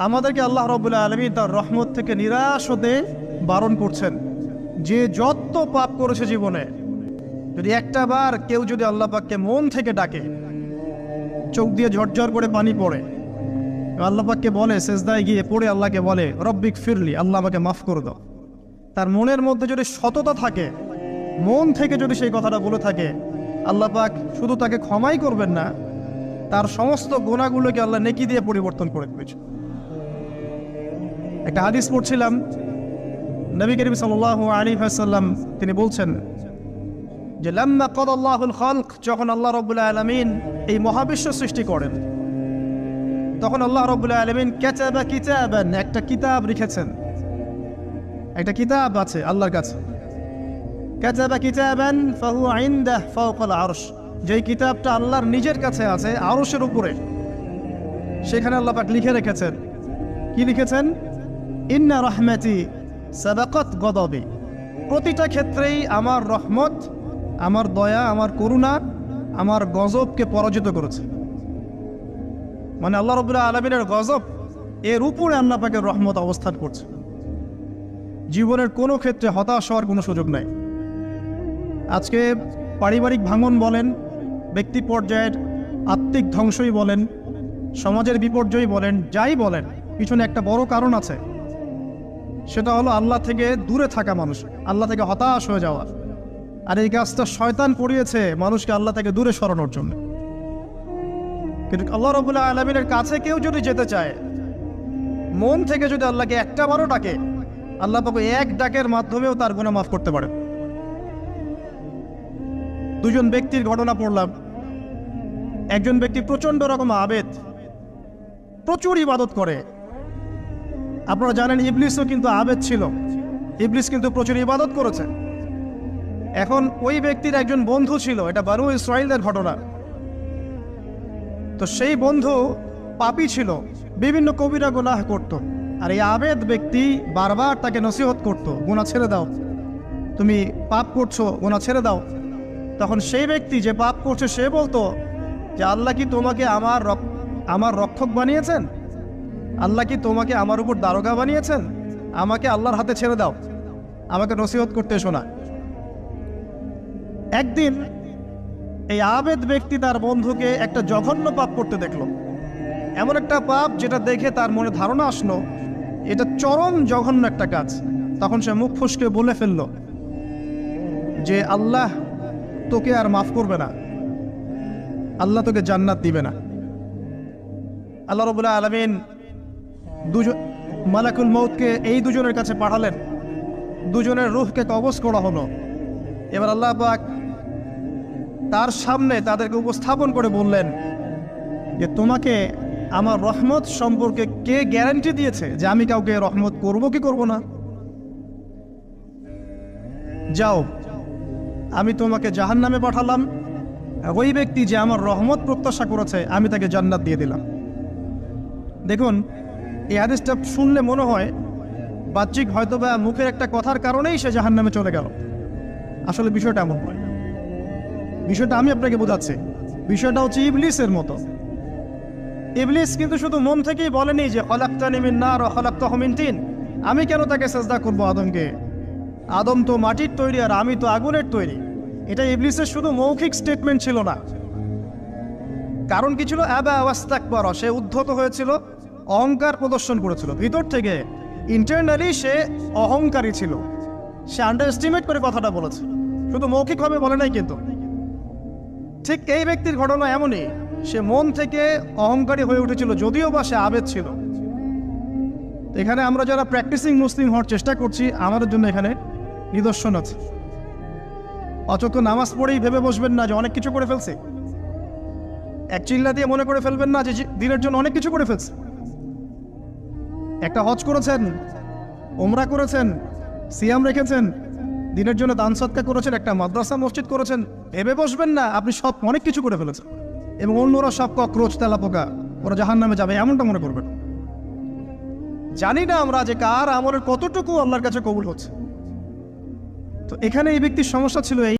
আমাদেরকে আল্লাহ রাব্বুল আলামিন তার রহমত থেকে নিরাশ হতে বারণ করছেন। যে যত পাপ করেছে জীবনে, যদি একটা বার কেউ যদি আল্লাহ পাককে মন থেকে ডাকে, চোখ দিয়ে ঝরঝর করে পানি পড়ে, আল্লাহ পাককে বলে, সেজদায় গিয়ে পড়ে আল্লাহকে বলে রব্বিক ফিরলি, আল্লাহ আমাকে মাফ করে দাও, তার মনের মধ্যে যদি সততা থাকে, মন থেকে যদি সেই কথাটা বলে থাকে, আল্লাহ পাক শুধু তাকে ক্ষমাই করবেন না, তার সমস্ত গুনাহগুলোকে আল্লাহ নেকি দিয়ে পরিবর্তন করে দিয়েছে। একটা হাদিস পড়ছিলাম, নবী করিম সাল্লাল্লাহু আলাইহি ওয়াসাল্লাম তিনি বলছেন যে লাম্মা কাদাল্লাহুল খালক, যখন আল্লাহ রাব্বুল আলামিন এই মহাবিশ্ব সৃষ্টি করেন, তখন আল্লাহ রাব্বুল আলামিন কাতাবা কিতাবান, একটা কিতাব লিখেছেন, একটা কিতাব আছে আল্লাহর কাছে। কাতাবা কিতাবান ফাহুয়া ইনদাহু ফাওকাল আরশ, যেই কিতাবটা আল্লাহর নিজের কাছে আছে আরশের উপরে, সেখানে আল্লাহ পাক লিখে রেখেছেন। কি লিখেছেন? ইন্না রাহমাতি সাবাকাত গদাবি, প্রতিটা ক্ষেত্রেই আমার রহমত, আমার দয়া, আমার করুণা আমার গজবকে পরাজিত করেছে। মানে আল্লাহ রাব্বুল আলামিনের গজব এর উপরে আল্লাহ পাকের রহমত অবস্থান করছে। জীবনের কোনো ক্ষেত্রে হতাশ হওয়ার কোনো সুযোগ নাই। আজকে পারিবারিক ভাঙন বলেন, ব্যক্তি পর্যায়ের আত্মিক ধ্বংসই বলেন, সমাজের বিপর্যয় বলেন, যাই বলেন, পিছনে একটা বড় কারণ আছে। সেটা হলো আল্লাহ থেকে দূরে থাকা মানুষ, আল্লাহ থেকে হতাশ হয়ে যাওয়া। আর এই কাজটা শয়তান করিয়েছে মানুষকে আল্লাহ থেকে দূরে সরানোর জন্য। কিন্তু আল্লাহ রাব্বুল আলামিনের কাছে কেউ যদি যেতে চায়, মন থেকে যদি আল্লাহকে একটা বারও ডাকে, আল্লাহ পাক এক ডাকের মাধ্যমেও তার গুনাহ মাফ করতে পারে। দুজন ব্যক্তির ঘটনা পড়লাম। একজন ব্যক্তি প্রচন্ড রকম আবেদ, প্রচুর ইবাদত করে। আপনারা জানেন ইবলিসও কিন্তু আবেদ ছিল, ইবলিস কিন্তু প্রচুর ইবাদত করেছে। এখন ওই ব্যক্তির একজন বন্ধু ছিল, এটা বানু ইসরাঈলের ঘটনা। তো সেই বন্ধু পাপী ছিল, বিভিন্ন কবিরা গুনাহ করত। আর এই আবেদ ব্যক্তি বারবার তাকে নসিহত করত, গুনাহ ছেড়ে দাও, তুমি পাপ করছো, গুনাহ ছেড়ে দাও। তখন সেই ব্যক্তি যে পাপ করছে সে বলতো যে আল্লাহ কি তোমাকে আমার রক্ষক বানিয়েছেন? আল্লাহ কি তোমাকে আমার উপর দারোগা বানিয়েছেন? আমাকে আল্লাহর হাতে ছেড়ে দাও, আমাকে নসিহত করতে শোনা। একদিন এই আবেদ ব্যক্তি তার বন্ধুকে একটা জঘন্য পাপ করতে দেখলো, এমন একটা পাপ যেটা দেখে তার মনে ধারণা আসলো এটা চরম জঘন্য একটা কাজ। তখন সে মুখ ফসকে বলে ফেলল যে আল্লাহ তোকে আর মাফ করবে না, আল্লাহ তোকে জান্নাত দিবে না। আল্লাহ রাব্বুল আলামিন মালাকুল মউতকে এই দুজনের কাছে পাঠালেন, দুজনের রূহকে কবজ করা হলো। এবার আল্লাহ পাক তার সামনে তাদেরকে উপস্থাপন করে বললেন যে তোমাকে আমার রহমত সম্পর্কে কে গ্যারান্টি দিয়েছে যে আমি কাউকে রহমত করব কি করব না? যাও, আমি তোমাকে জাহান্নামে পাঠালাম, ওই ব্যক্তি যে আমার রহমত প্রত্যাশা করেছে আমি তাকে জান্নাত দিয়ে দিলাম। দেখুন, এই হাদিসটা শুনলে মনে হয় বাহ্যিক হয়তো বা মুখের একটা কথার কারণেই সে জাহান্নামে চলে গেল। আসলে বিষয়টা এমন নয়। বিষয়টা আমি আপনাকে বোঝাচ্ছি। বিষয়টা হচ্ছে ইবলিসের মতো। ইবলিস কিন্তু শুধু মন থেকেই বলেনি যে খলাকতানি মিন নার ওয়া খলাকতাহু মিন তিন, আমি কেন তাকে সিজদা করব আদমকে? আদম তো মাটির তৈরি আর আমি তো আগুনের তৈরি। এটা ইবলিসের শুধু মৌখিক স্টেটমেন্ট ছিল না, কারণ কি ছিল? আবা ওয়াস্তাকবারা, সে উদ্ধত হয়েছিল, অহংকার প্রদর্শন করেছিল। ভিতর থেকে ইন্টারনালি সে অহংকারী ছিল, সে আন্ডার এস্টিমেট করে কথাটা বলেছে, শুধু মৌখিকভাবে বলে নাই। কিন্তু ঠিক এই ব্যক্তির ঘটনা এমনই, সে মন থেকে অহংকারী হয়ে উঠেছিল, যদিও বা সে আবেদ ছিল। এখানে আমরা যারা প্র্যাকটিসিং মুসলিম হওয়ার চেষ্টা করছি, আমাদের জন্য এখানে নিদর্শন আছে। অচক্ষ নামাজ পড়েই ভেবে বসবেন না যে অনেক কিছু করে ফেলছে, এক চিল্লা দিয়ে মনে করে ফেলবেন না যে দিনের জন্য অনেক কিছু করে ফেলছে। একটা হজ করেছেন, ওমরা করেছেন, সিয়াম রেখেছেন, দিনের জন্য দান সদকা করেছেন, একটা মাদ্রাসা মসজিদ করেছেন, ভেবে বসবেন না আপনি সব অনেক কিছু করে ফেলেছেন এবং অন্যরা সব ককরোচ তেলাপোকা, ওরা জাহান্নামে যাবে, এমনটা মনে করবেন। জানি না আমরা যে কার আমলের কতটুকু আল্লাহর কাছে কবুল হচ্ছে। তো এখানে এই ব্যক্তির সমস্যা ছিল এই